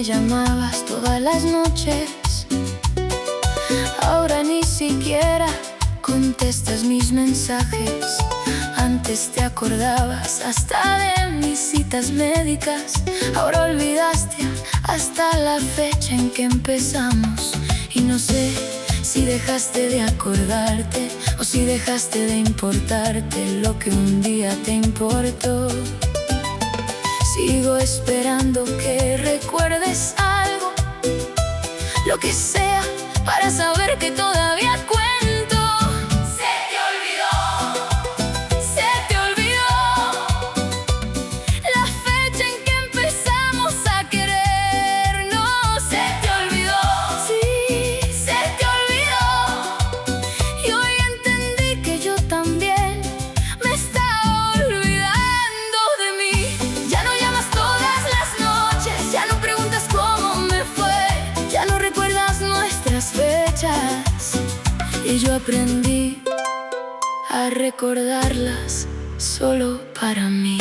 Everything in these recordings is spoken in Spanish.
llamabas todas las noches. Ahora ni siquiera contestas mis mensajes. Antes te acordabas hasta de mis citas médicas. Ahora olvidaste hasta la fecha en que empezamos. Y no sé si dejaste de acordarte o si dejaste de importarte lo que un día te importó. Sigo esperando que recuerdes algo, lo que sea, para saber que todavía cuento. Se te olvidó la fecha en que empezamos a querernos. Se te olvidó, sí, se te olvidó. Y hoy entendí que yo también me estaba olvidando de mí. Ya no llamas todas las noches, ya no preguntas cómo me fue, ya no recuerdas nuestras fechas. Y yo aprendí a recordarlas solo para mí.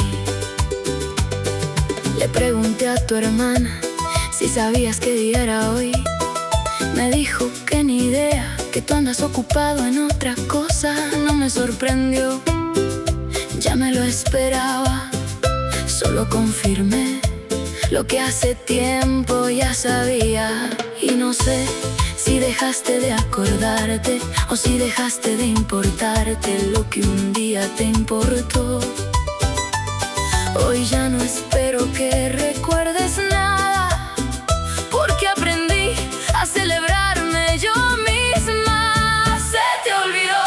Le pregunté a tu hermana si sabías qué día era hoy. Me dijo que ni idea, que tú andas ocupado en otra cosa. No me sorprendió, ya me lo esperaba. Solo confirmé lo que hace tiempo ya sabía. Y no sé si dejaste de acordarte o si dejaste de importarte lo que un día te importó. Hoy ya no espero que recuerdes nada, porque aprendí a celebrarme yo misma. Se te olvidó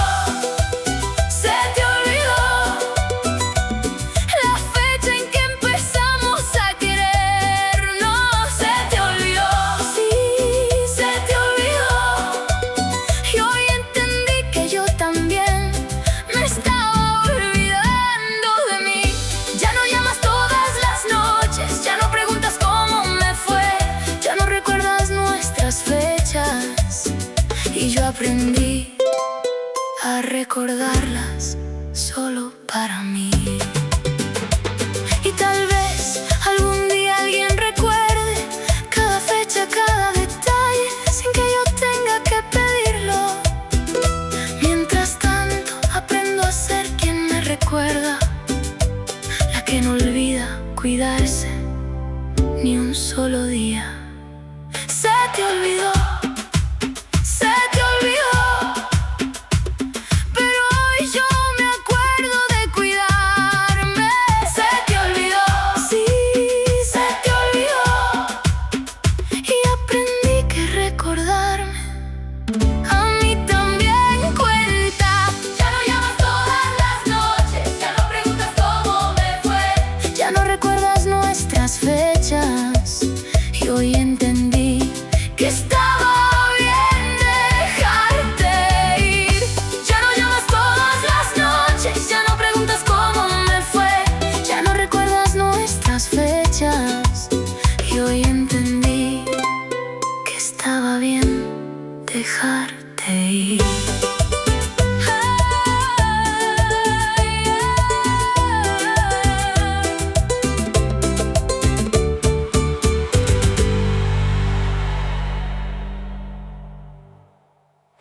la fecha en que empezamos a querernos. Se te olvidó, sí, se te olvidó. Y hoy entendí que yo también me estaba olvidando de mí. Ya no llamas todas las noches, ya no preguntas cómo me fue, ya no recuerdas nuestras fechas. Y yo aprendí a recordarlas solo para mí. Y tal vez algún día alguien recuerde cada fecha, cada detalle, sin que yo tenga que pedirlo. Mientras tanto, aprendo a ser quien me recuerda, la que no olvida cuidarse ni un solo día.